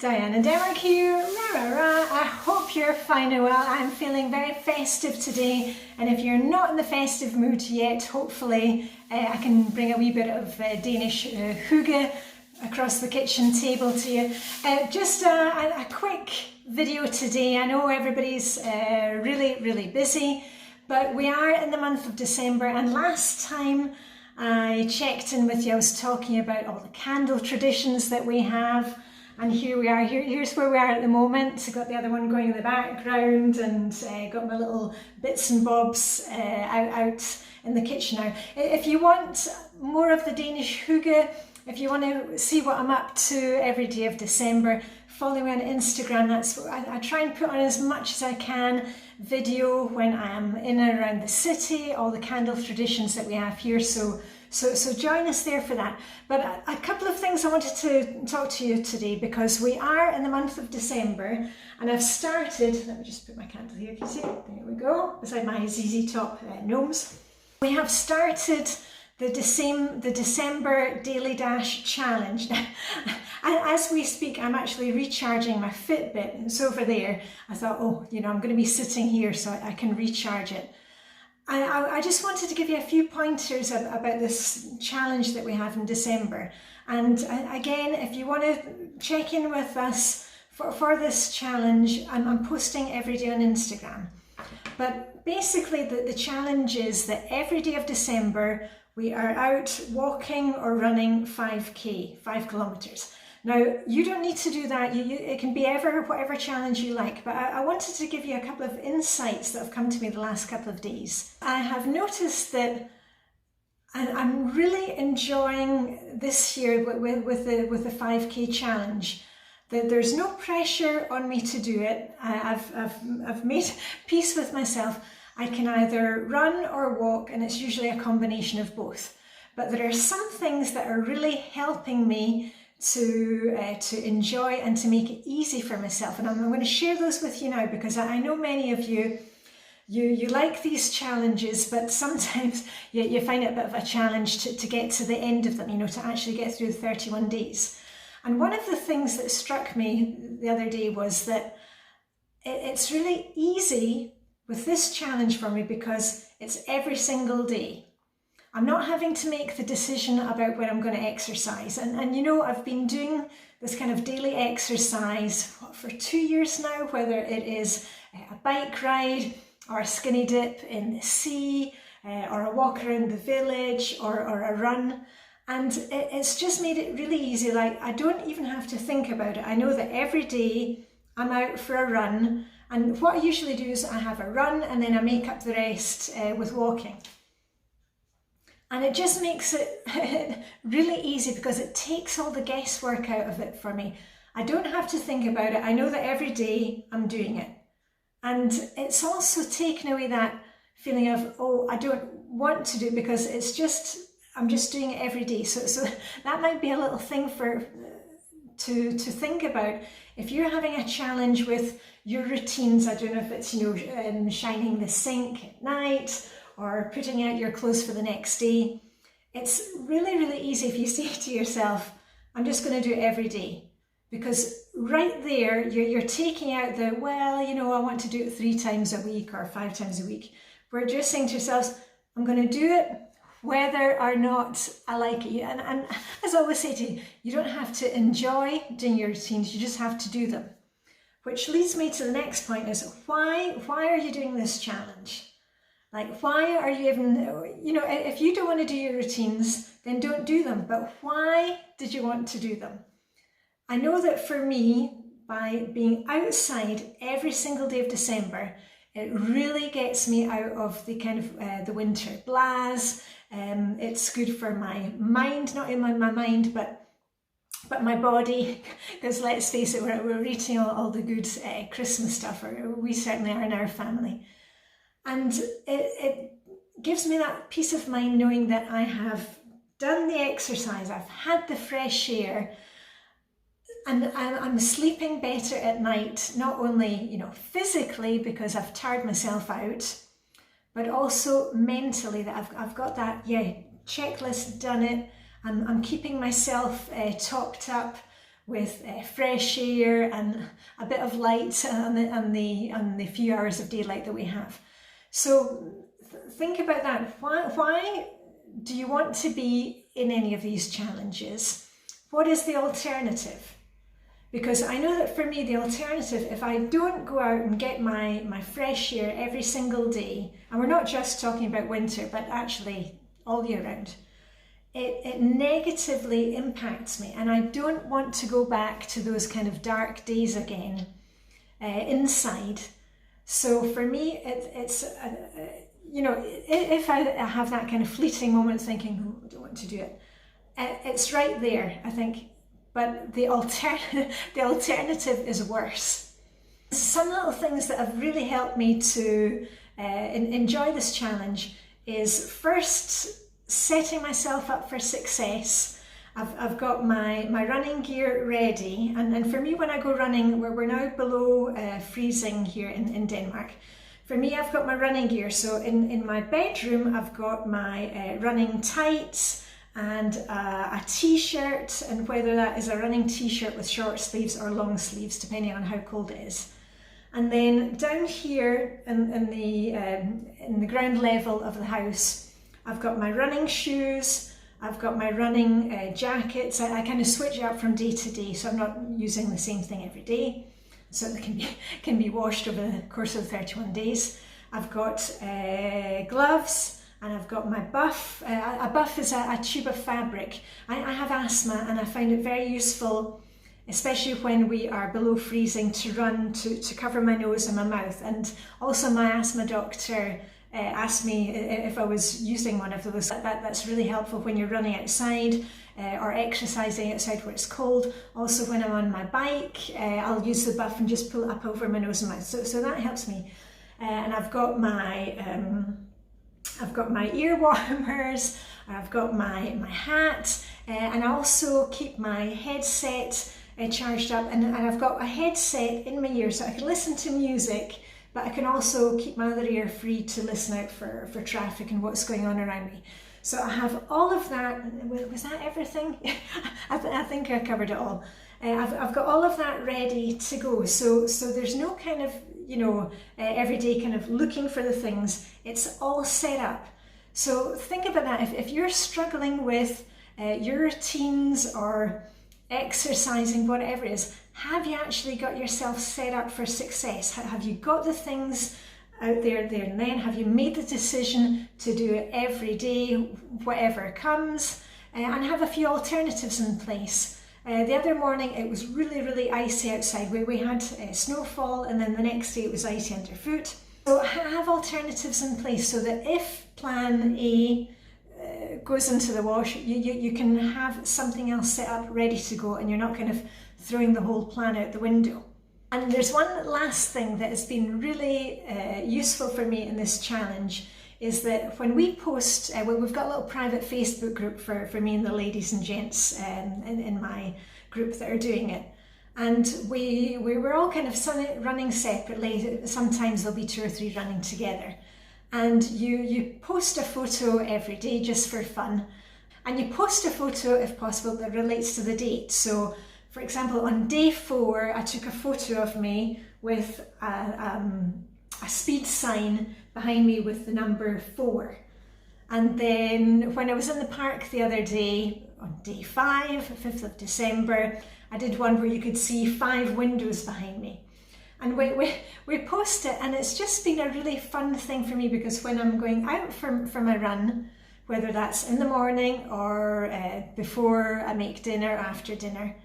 Diane and Denmark here. Rah, rah, rah. I hope you're fine and well. I'm feeling very festive today, and if you're not in the festive mood yet, hopefully I can bring a wee bit of Danish Hygge across the kitchen table to you. Just a quick video today. I know everybody's really busy, but we are in the month of December, and last time I checked in with you, I was talking about all the candle traditions that we have. And here we are, here's where we are at the moment. I got the other one going in the background, and got my little bits and bobs out in the kitchen now. If you want more of the Danish Hygge, if you want to see what I'm up to every day of December, follow me on Instagram. That's what I try and put on as much as I can video when I am in and around the city, all the candle traditions that we have here. So join us there for that. But a couple of things I wanted to talk to you today, because we are in the month of December, and I've started, let me just put my candle here, can you see? There we go, beside my ZZ Top gnomes. We have started the December Daily Dash Challenge. Now, as we speak, I'm actually recharging my Fitbit. It's over there. I thought, oh, you know, I'm going to be sitting here so I can recharge it. I just wanted to give you a few pointers about this challenge that we have in December. And again, if you want to check in with us for this challenge, I'm posting every day on Instagram. But basically the challenge is that every day of December, we are out walking or running 5 kilometers. Now, you don't need to do that. It can be whatever challenge you like, but I wanted to give you a couple of insights that have come to me the last couple of days. I have noticed that, and I'm really enjoying this year with the 5K challenge, that there's no pressure on me to do it. I've made peace with myself. I can either run or walk, and it's usually a combination of both. But there are some things that are really helping me to enjoy and to make it easy for myself, and I'm going to share those with you now, because I know many of you like these challenges, but sometimes you find it a bit of a challenge to get to the end of them, you know, to actually get through the 31 days. And one of the things that struck me the other day was that it's really easy with this challenge for me because it's every single day. I'm not having to make the decision about when I'm going to exercise. And you know, I've been doing this kind of daily exercise for 2 years now, whether it is a bike ride or a skinny dip in the sea, or a walk around the village, or a run. And it's just made it really easy. Like, I don't even have to think about it. I know that every day I'm out for a run, and what I usually do is I have a run and then I make up the rest with walking. And it just makes it really easy because it takes all the guesswork out of it for me. I don't have to think about it. I know that every day I'm doing it. And it's also taken away that feeling of, oh, I don't want to do it because I'm just doing it every day. So that might be a little thing to think about. If you're having a challenge with your routines, I don't know if it's, you know, shining the sink at night, or putting out your clothes for the next day. It's really easy if you say to yourself, I'm just going to do it every day. Because right there, you're taking out the, well, you know, I want to do it 3 times a week or 5 times a week. We're just saying to yourselves, I'm going to do it whether or not I like it. And as I always say to you, you don't have to enjoy doing your routines, you just have to do them. Which leads me to the next point, is why are you doing this challenge? Like, why are you even, you know, if you don't want to do your routines, then don't do them. But why did you want to do them? I know that for me, by being outside every single day of December, it really gets me out of the kind of the winter blahs. It's good for my mind, not in my mind, but my body, because let's face it, we're eating all the good Christmas stuff, or we certainly are in our family. And it gives me that peace of mind knowing that I have done the exercise, I've had the fresh air, and I'm sleeping better at night, not only, you know, physically because I've tired myself out, but also mentally, that I've got that, checklist, done it. I'm keeping myself topped up with fresh air and a bit of light on the few hours of daylight that we have. So think about that. Why do you want to be in any of these challenges? What is the alternative? Because I know that for me, the alternative, if I don't go out and get my fresh air every single day, and we're not just talking about winter, but actually all year round, it negatively impacts me. And I don't want to go back to those kind of dark days again inside. So for me, it's you know, if I have that kind of fleeting moment thinking, oh, I don't want to do it, it's right there, I think. But the alternative is worse. Some little things that have really helped me to enjoy this challenge is first setting myself up for success. I've got my running gear ready, and for me, when I go running, we're now below freezing here in Denmark. For me, I've got my running gear, so in my bedroom, I've got my running tights and a t-shirt, and whether that is a running t-shirt with short sleeves or long sleeves, depending on how cold it is. And then down here in the ground level of the house, I've got my running shoes, I've got my running jackets. I kind of switch it up from day to day, so I'm not using the same thing every day, so it can be washed over the course of 31 days. I've got gloves, and I've got my buff. A buff is a tube of fabric. I have asthma, and I find it very useful, especially when we are below freezing, to run to cover my nose and my mouth. And also my asthma doctor asked me if I was using one of those. That's really helpful when you're running outside or exercising outside where it's cold. Also when I'm on my bike, I'll use the buff and just pull it up over my nose and mouth. So that helps me. And I've got my ear warmers, I've got my hat, and I also keep my headset charged up, and I've got a headset in my ear so I can listen to music, but I can also keep my other ear free to listen out for traffic and what's going on around me. So I have all of that. Was that everything? I think I covered it all. I've got all of that ready to go. So there's no kind of, you know, everyday kind of looking for the things. It's all set up. So think about that. If you're struggling with your routines or exercising, whatever it is, have you actually got yourself set up for success? Have you got the things out there and then? Have you made the decision to do it every day, whatever comes, and have a few alternatives in place? The other morning it was really, really icy outside. We had snowfall, and then the next day it was icy underfoot. So have alternatives in place so that if plan A goes into the wash, you can have something else set up ready to go, and you're not kind of throwing the whole plan out the window. And there's one last thing that has been really useful for me in this challenge, is that when we post, we've got a little private Facebook group for me and the ladies and gents in my group that are doing it. And we were all kind of running separately. Sometimes there'll be 2 or 3 running together. And you post a photo every day just for fun. And you post a photo, if possible, that relates to the date. So, for example, on day 4, I took a photo of me with a speed sign behind me with the number 4. And then when I was in the park the other day, on day 5, 5th of December, I did one where you could see 5 windows behind me. And we post it, and it's just been a really fun thing for me, because when I'm going out for my run, whether that's in the morning or before I make dinner, after dinner,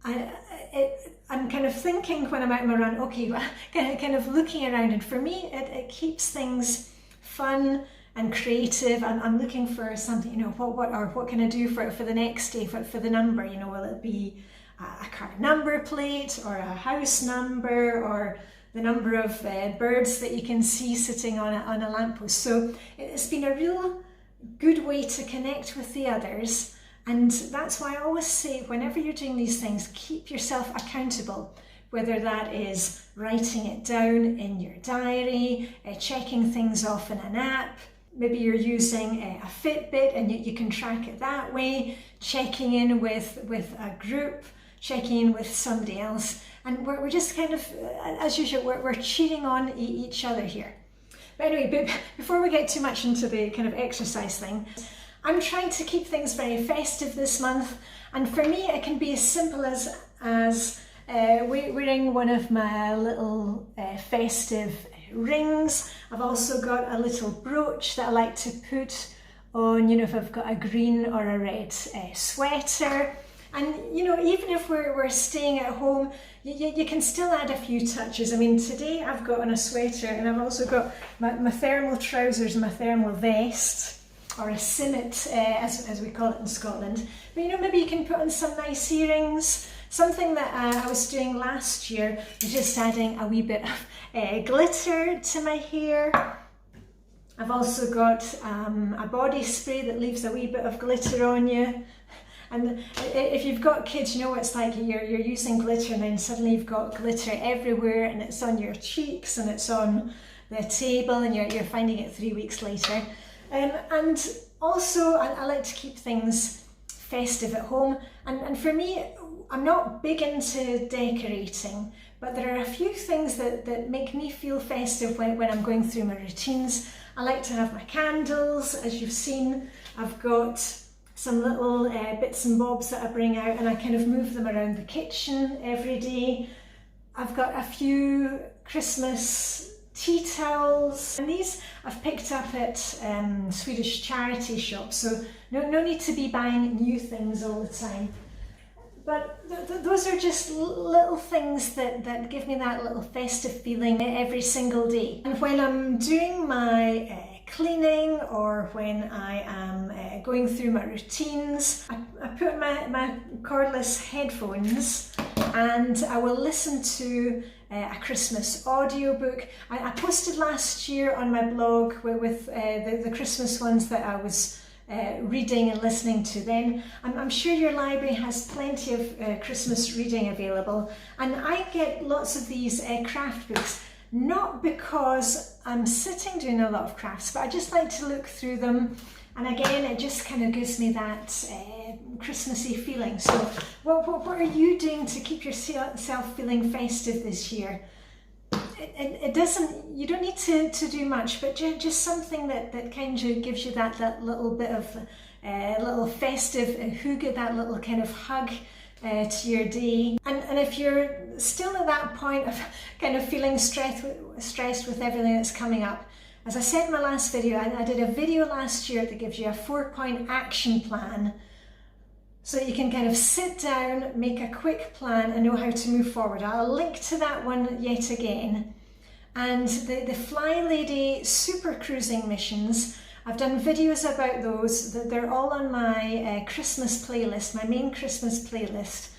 I'm kind of thinking when I'm out on my run, okay, kind of looking around, and for me it keeps things fun and creative. I'm looking for something, you know, what can I do for the next day, for the number, you know, will it be a car number plate or a house number or the number of birds that you can see sitting on a lamppost. So it's been a real good way to connect with the others. And that's why I always say, whenever you're doing these things, keep yourself accountable, whether that is writing it down in your diary, checking things off in an app. Maybe you're using a Fitbit and you can track it that way, checking in with a group, check in with somebody else. And we're just kind of, as usual, we're cheering on each other here. But anyway, before we get too much into the kind of exercise thing, I'm trying to keep things very festive this month. And for me, it can be as simple as wearing one of my little festive rings. I've also got a little brooch that I like to put on, you know, if I've got a green or a red sweater. And, you know, even if we're staying at home, you can still add a few touches. I mean, today I've got on a sweater, and I've also got my thermal trousers and my thermal vest, or a simmet, as we call it in Scotland. But, you know, maybe you can put on some nice earrings. Something that I was doing last year was just adding a wee bit of glitter to my hair. I've also got a body spray that leaves a wee bit of glitter on you. And if you've got kids, you know what it's like. You're using glitter, and then suddenly you've got glitter everywhere, and it's on your cheeks and it's on the table, and you're finding it 3 weeks later. And also, I like to keep things festive at home. And for me, I'm not big into decorating, but there are a few things that make me feel festive when I'm going through my routines. I like to have my candles, as you've seen. I've got some little bits and bobs that I bring out, and I kind of move them around the kitchen every day. I've got a few Christmas tea towels, and these I've picked up at Swedish charity shops, so no need to be buying new things all the time. But those are just little things that give me that little festive feeling every single day. And when I'm doing my cleaning, or when I am going through my routines, I put my cordless headphones and I will listen to a Christmas audiobook. I posted last year on my blog with the Christmas ones that I was reading and listening to then. I'm sure your library has plenty of Christmas reading available, and I get lots of these craft books, not because I'm sitting doing a lot of crafts, but I just like to look through them, and again it just kind of gives me that Christmassy feeling. So what are you doing to keep yourself feeling festive this year? It doesn't, you don't need to do much, but just something that kind of gives you that little bit of little festive hygge, that little kind of hug to your day. And if you're still at that point of kind of feeling stressed with everything that's coming up, as I said in my last video, I did a video last year that gives you a 4-point action plan, so you can kind of sit down, make a quick plan, and know how to move forward. I'll link to that one yet again. And the Flylady super cruising missions, I've done videos about those. They're all on my Christmas playlist, my main Christmas playlist.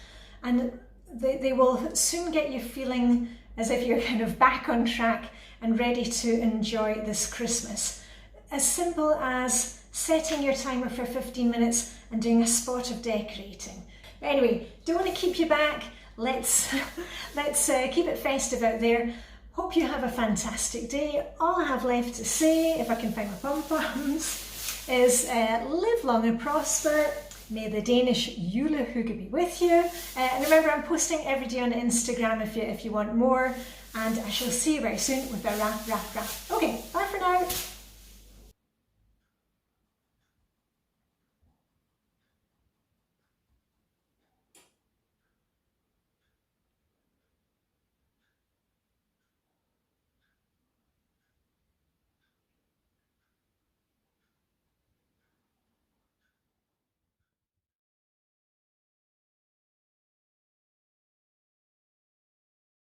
And they will soon get you feeling as if you're kind of back on track and ready to enjoy this Christmas. As simple as setting your timer for 15 minutes and doing a spot of decorating. But anyway, don't want to keep you back. Let's keep it festive out there. Hope you have a fantastic day. All I have left to say, if I can find my pom-poms, is live long and prosper. May the Danish jule hygge be with you. And remember, I'm posting every day on Instagram if you want more. And I shall see you very soon with a wrap. Okay, bye for now.